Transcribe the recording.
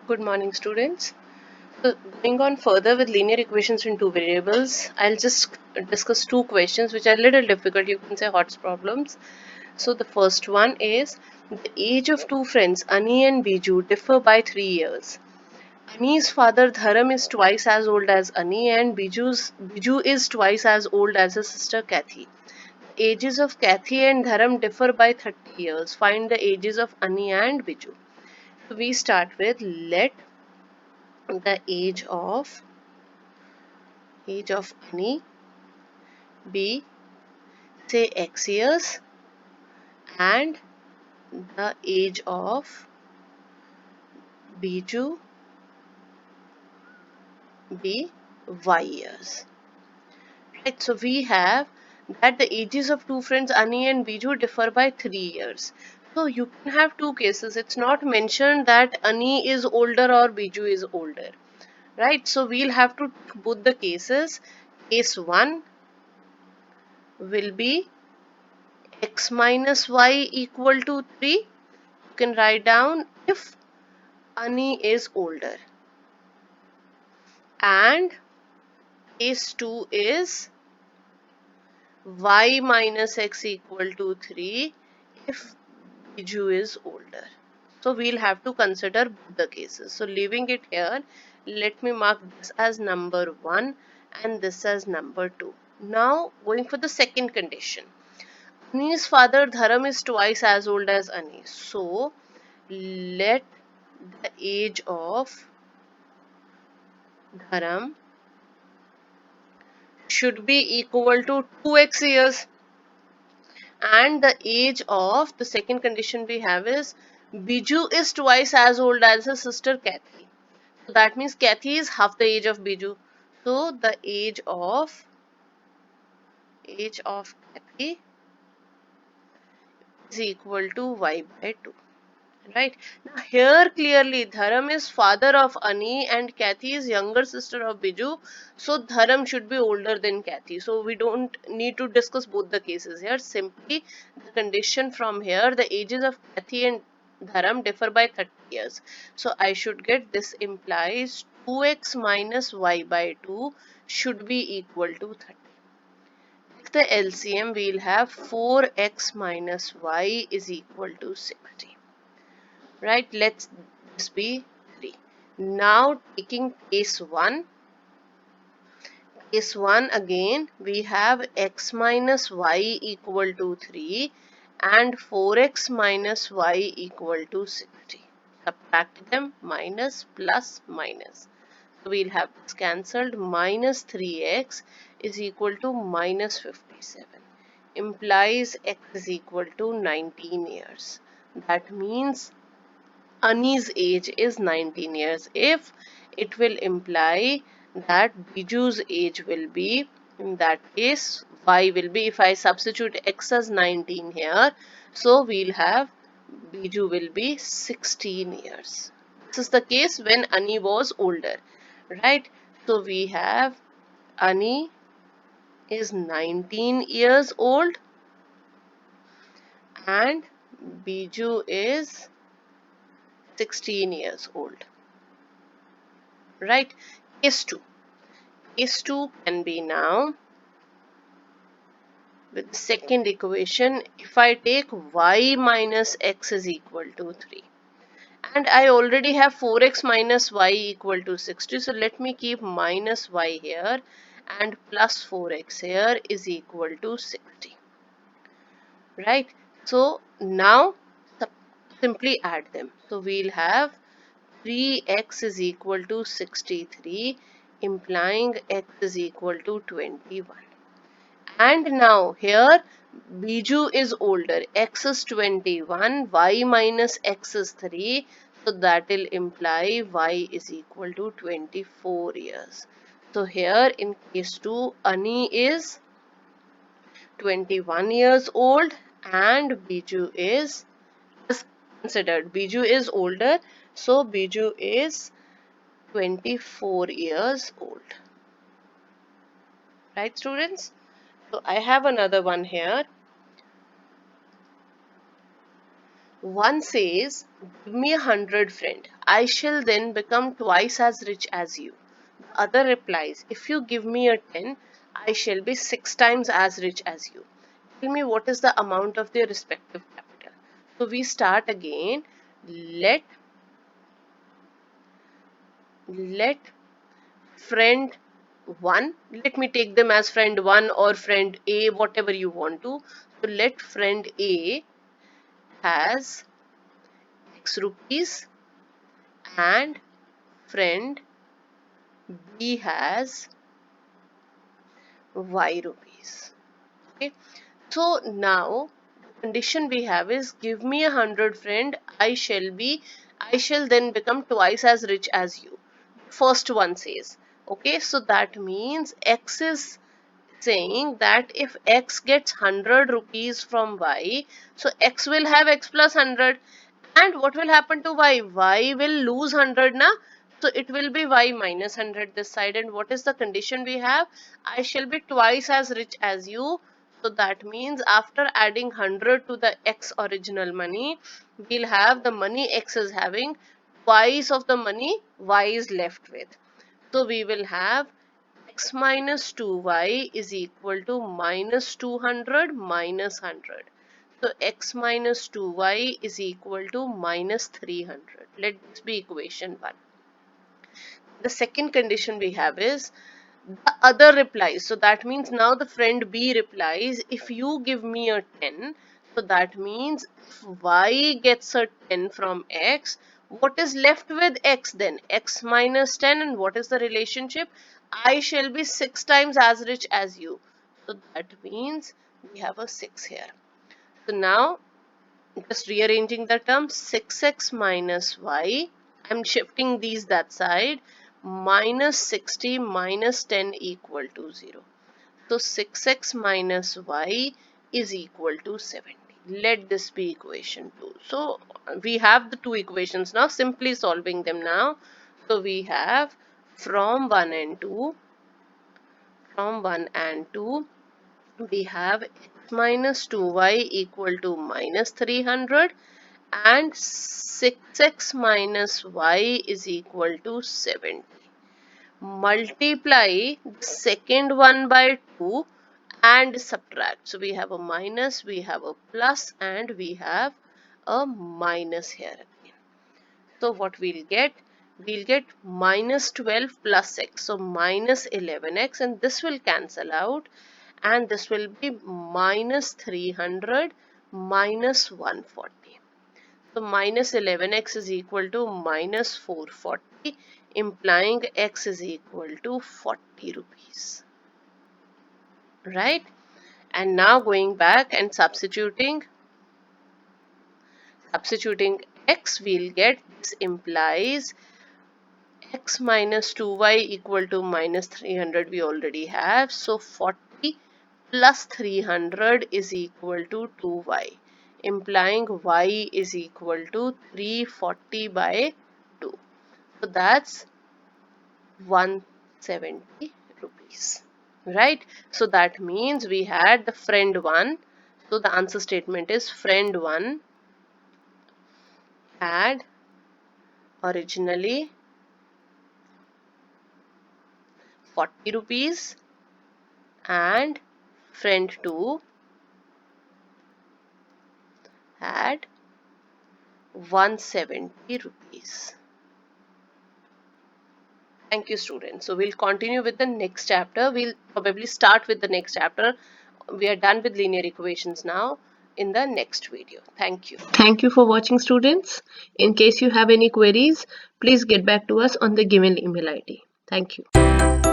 Good morning, students. So, going on further with linear equations in two variables, I'll just discuss two questions which are a little difficult. You can say HOTS problems. So, the first one is the age of two friends, Ani and Biju, differ by 3 years. Ani's father Dharam is twice as old as Ani, and Biju is twice as old as his sister Kathy. The ages of Kathy and Dharam differ by 30 years. Find the ages of Ani and Biju. So, we start with let the age of Ani be say x years and the age of Biju be y years. Right, so we have that the ages of two friends Ani and Biju differ by 3 years. So you can have two cases. It's not mentioned that Ani is older or Biju is older. Right, so we'll have to both the cases. Case 1 will be x minus y equal to 3. You can write down if Ani is older. And case 2 is y minus x equal to 3 if Biju is older. So we'll have to consider both the cases. So leaving it here, let me mark this as number 1 and this as number 2. Now going for the second condition. Ani's father Dharam is twice as old as Ani. So let the age of Dharam should be equal to 2x years, and the age of the second condition we have is Biju is twice as old as his sister Kathy. So that means Kathy is half the age of Biju. So the age of Kathy is equal to y by 2. Right, now here clearly Dharam is father of Ani and Kathy is younger sister of Biju, so Dharam should be older than Kathy. So we don't need to discuss both the cases here. Simply the condition from here, the ages of Kathy and Dharam differ by 30 years. So I should get this implies 2x minus y by 2 should be equal to 30. Take the LCM, we'll have 4x minus y is equal to 60. Right, let's this be 3. Now taking case 1 again, we have x minus y equal to 3 and 4x minus y equal to 60. Subtract them, minus plus minus, so we'll have this cancelled. Minus 3x is equal to minus 57, implies x is equal to 19 years. That means Ani's age is 19 years. If it will imply that Biju's age will be, in that case, y will be, if I substitute x as 19 here, so we'll have Biju will be 16 years. This is the case when Ani was older, right? So we have Ani is 19 years old and Biju is 16 years old. Right, case 2 can be now with the second equation. If I take y minus x is equal to 3 and I already have 4x minus y equal to 60, so let me keep minus y here and plus 4x here is equal to 60. Right, so now simply add them. So we'll have 3x is equal to 63, implying x is equal to 21. And now here Biju is older, x is 21, y minus x is 3, so that will imply y is equal to 24 years. So here in case 2, Ani is 21 years old and Biju is considered. Biju is older, so Biju is 24 years old. Right, students? So I have another one here. One says, give me 100 friend. I shall then become twice as rich as you. The other replies, if you give me a 10, I shall be 6 times as rich as you. Tell me what is the amount of their respective capital. So we start again. Let friend 1, let me take them as friend 1 or friend A, whatever you want to. So let friend A has X rupees and friend B has Y rupees. Okay, so now the condition we have is give me 100 friend, I shall then become twice as rich as you. First one says, okay, so that means X is saying that if X gets 100 rupees from Y, so X will have X plus 100, and what will happen to Y? Y will lose 100 na, so it will be Y minus 100 this side. And what is the condition we have? I shall be twice as rich as you. So that means after adding 100 to the X original money, we'll have the money X is having twice of the money Y is left with. So we will have X minus 2Y is equal to minus 200 minus 100. So X minus 2Y is equal to minus 300. Let this be equation 1. The second condition we have is the other replies. So that means now the friend B replies, if you give me a 10, so that means if Y gets a 10 from X, what is left with X then? X minus 10, and what is the relationship? I shall be 6 times as rich as you. So that means we have a 6 here. So now just rearranging the term, 6x minus y, I'm shifting these that side, minus 60 minus 10 equal to 0. So 6x minus y is equal to 70. Let this be equation 2. So we have the two equations now, simply solving them now. So we have from 1 and 2, we have x minus 2y equal to minus 300 and 6x minus y is equal to 70. Multiply the second one by 2 and subtract. So we have a minus, we have a plus, and we have a minus here again. So what we'll get? We'll get minus 12 plus x. So minus 11x, and this will cancel out, and this will be minus 300 minus 140. So minus 11x is equal to minus 440, implying x is equal to 40 rupees. Right? And now going back and substituting x, we'll get this implies x minus 2y equal to minus 300 we already have. So 40 plus 300 is equal to 2y, implying y is equal to 340 by 2. So that's 170 rupees. Right? So that means we had the friend 1. So the answer statement is friend 1 had originally 40 rupees and friend 2 had 170 rupees. Thank you, students. So we'll continue with the next chapter. We'll probably start with the next chapter. We are done with linear equations now in the next video. Thank you. Thank you for watching, students. In case you have any queries, please get back to us on the given email ID. Thank you.